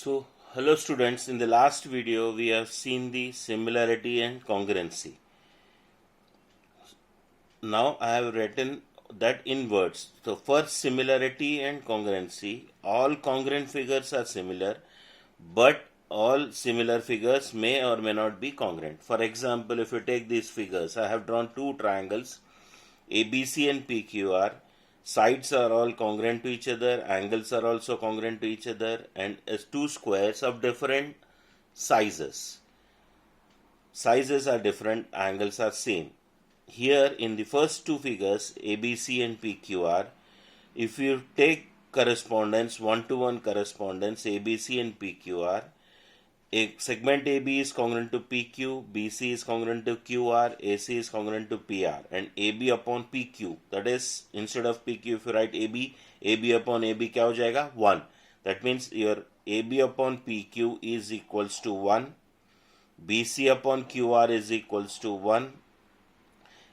So, hello students, in the last video we have seen the similarity and congruency. Now I have written that in words. So, for similarity and congruency, all congruent figures are similar, but all similar figures may or may not be congruent. For example, if you take these figures, I have drawn two triangles, ABC and PQR. Sides are all congruent to each other, angles are also congruent to each other, and as two squares of different sizes. Sizes are different, angles are same. Here in the first two figures, ABC and PQR, if you take correspondence, one-to-one correspondence, ABC and PQR, a segment AB is congruent to PQ, BC is congruent to QR, AC is congruent to PR, and AB upon PQ, that is, instead of PQ, if you write AB, AB upon AB क्या हो जाएगा? 1. That means your AB upon PQ is equals to 1, BC upon QR is equals to 1,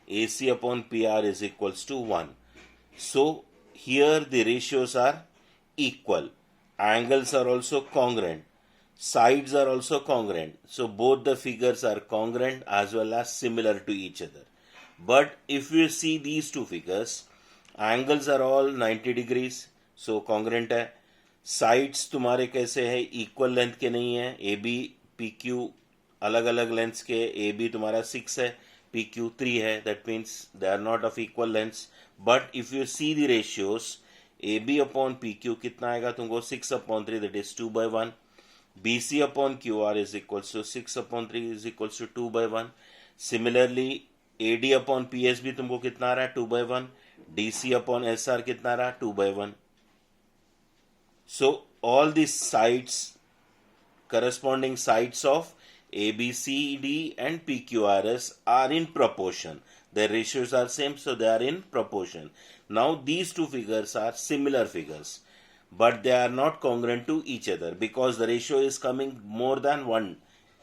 AC upon PR is equals to 1. So, here the ratios are equal. Angles are also congruent. Sides are also congruent. So, both the figures are congruent as well as similar to each other. But if you see these two figures, angles are all 90 degrees. So, congruent है. Sides तुम्हारे कैसे है? Equal length के नहीं है. AB, PQ अलग अलग lengths के. AB तुम्हारा 6 है, PQ 3 है. That means they are not of equal lengths. But if you see the ratios, AB upon PQ कितना आएगा तुमको? 6 upon 3, that is 2 by 1. BC upon QR is equals to 6 upon 3 is equals to 2 by 1. Similarly, AD upon PS भी तुमको कितना आ रहा है? 2 by 1. DC upon SR कितना आ रहा है? 2 by 1. So, all these sides, corresponding sides of ABCD and PQRS are in proportion. Their ratios are same, so they are in proportion. Now, these two figures are similar figures, but they are not congruent to each other because the ratio is coming more than 1.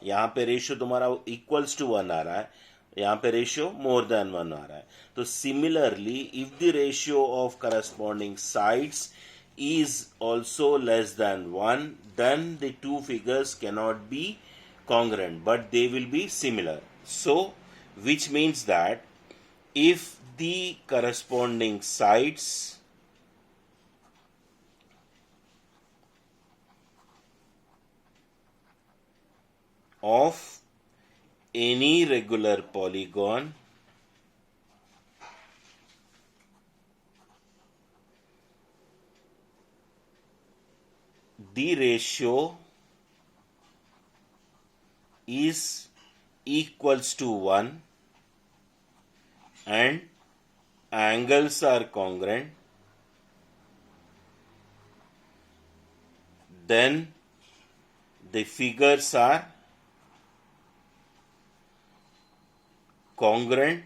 यहाँ पे ratio तुम्हारा equals to 1 आ रहा है, यहाँ पे ratio more than 1 आ रहा है. तो similarly if the ratio of corresponding sides is also less than 1, then the two figures cannot be congruent, but they will be similar. So, which means that if the corresponding sides of any regular polygon the ratio is equals to 1 and angles are congruent, then the figures are congruent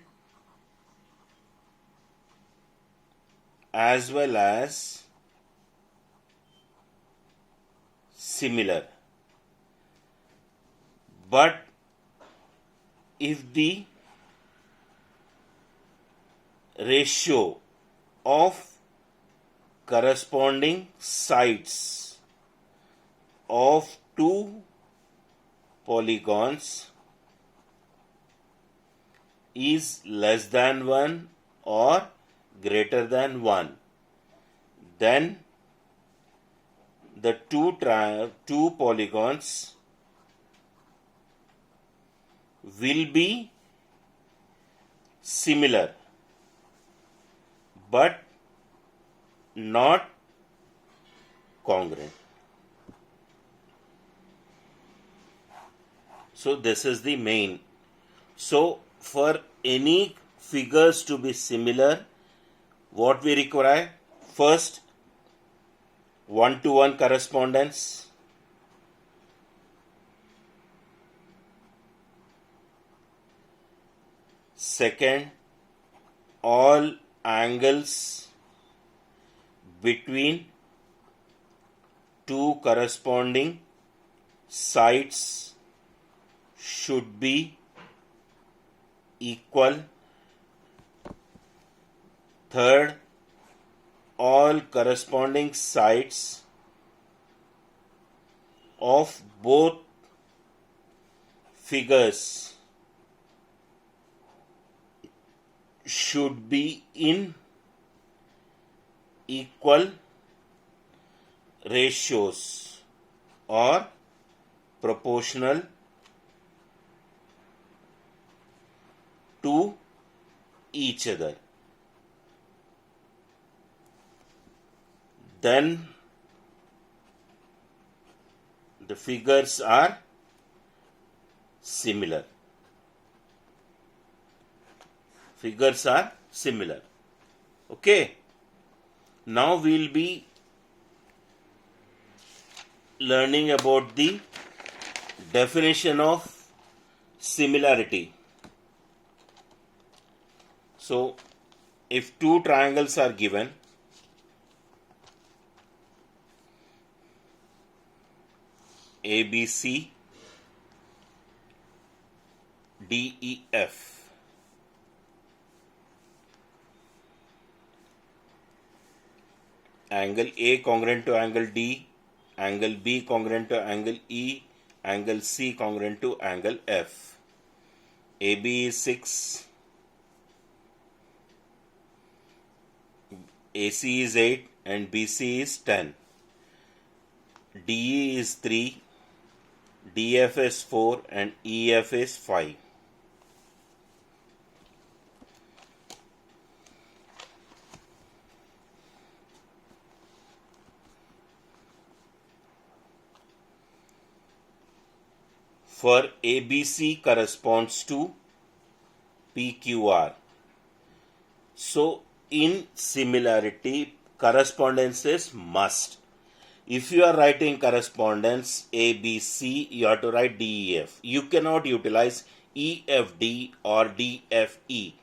as well as similar. But if the ratio of corresponding sides of two polygons is less than 1 or greater than 1, then the two polygons will be similar but not congruent. So this is the main. So for any figures to be similar, what we require? First, one-to-one correspondence. Second, all angles between two corresponding sides should be equal. Third, all corresponding sides of both figures should be in equal ratios or proportional to each other. Then the figures are similar. Figures are similar. Okay. Now we'll be learning about the definition of similarity. So, if two triangles are given, ABC, DEF, angle A congruent to angle D, angle B congruent to angle E, angle C congruent to angle F. AB is 6, AC is 8 and BC is 10. DE is 3, DF is 4 and EF is 5. For ABC corresponds to PQR. So, in similarity, correspondence is must. If you are writing correspondence ABC, you have to write DEF. You cannot utilize EFD or DFE.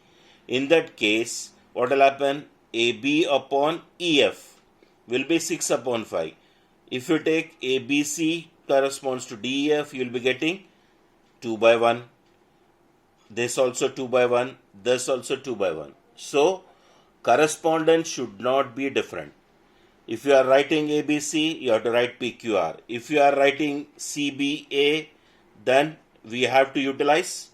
In that case, what will happen? AB upon EF will be 6 upon 5. If you take ABC corresponds to DEF, you will be getting 2 by 1. This also 2 by 1. This also 2 by 1. So, correspondence should not be different. If you are writing ABC, you have to write PQR. If you are writing CBA, then we have to utilize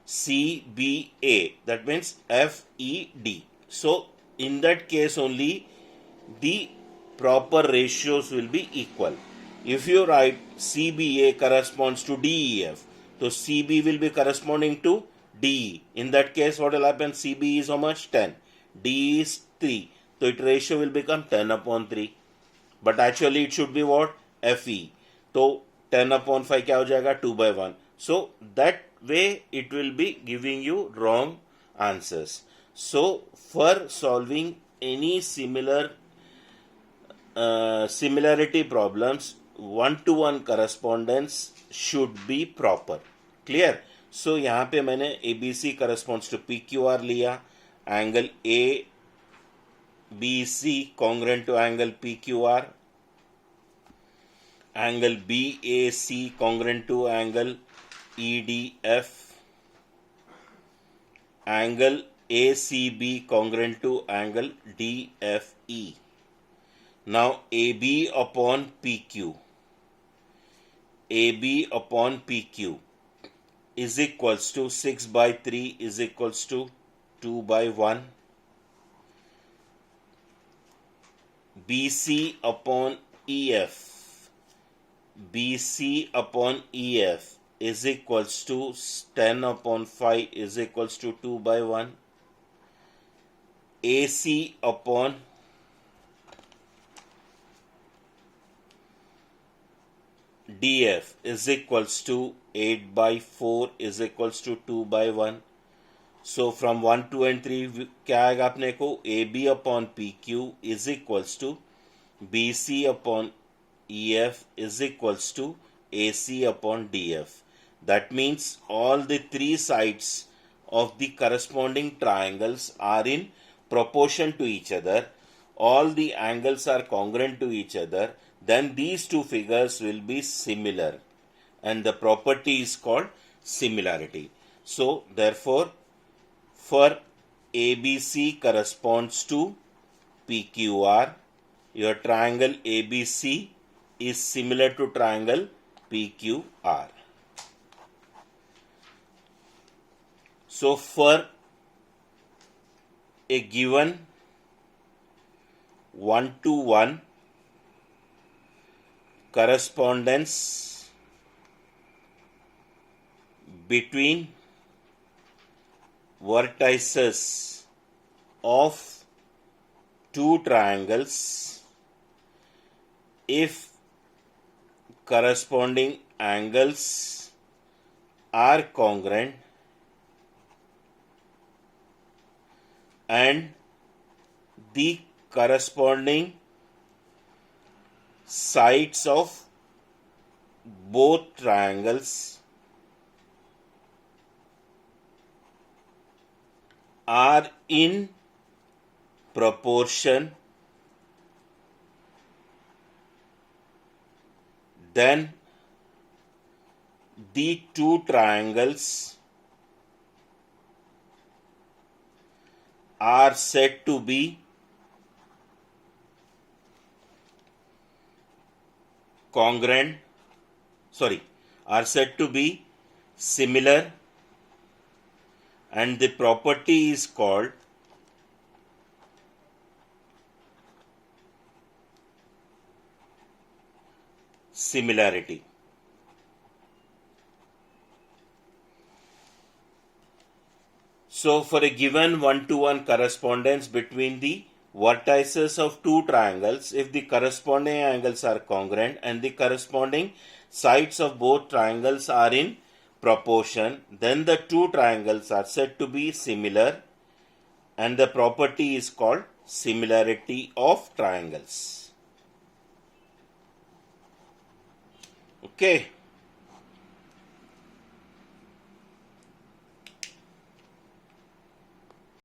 CBA. That means FED. So, in that case only, the proper ratios will be equal. If you write CBA corresponds to DEF, so CB will be corresponding to DE. In that case, what will happen? CB is how much? 10. DE is 3. So its ratio will become 10 upon 3. But actually it should be what? FE. So 10 upon 5 क्या हो जाएगा? 2 by 1. So that way it will be giving you wrong answers. So for solving any similarity problems, one-to-one correspondence should be proper. Clear? So यहाँ पे मैंने ABC corresponds to PQR लिया, angle ABC congruent to angle PQR, angle BAC congruent to angle EDF, angle ACB congruent to angle DFE. Now AB upon PQ. AB upon PQ is equals to 6 by 3 is equals to 2 by 1. BC upon EF. BC upon EF is equals to 10 upon 5 is equals to 2 by 1. AC upon DF is equals to 8 by 4 is equals to 2 by 1. So from 1, 2 and 3 क्या आएगा अपने को? AB upon PQ is equals to BC upon EF is equals to AC upon DF. That means all the three sides of the corresponding triangles are in proportion to each other. All the angles are congruent to each other. Then these two figures will be similar. And the property is called similarity. So therefore, for ABC corresponds to PQR, your triangle ABC is similar to triangle PQR. So for a given 1-to-1 correspondence between vertices of two triangles, if corresponding angles are congruent and the corresponding sides of both triangles are in proportion, then the two triangles are said to be are said to be similar, and the property is called similarity. So for a given 1-to-1 correspondence between the vertices of two triangles, if the corresponding angles are congruent and the corresponding sides of both triangles are in proportion, then the two triangles are said to be similar, and the property is called similarity of triangles. Okay.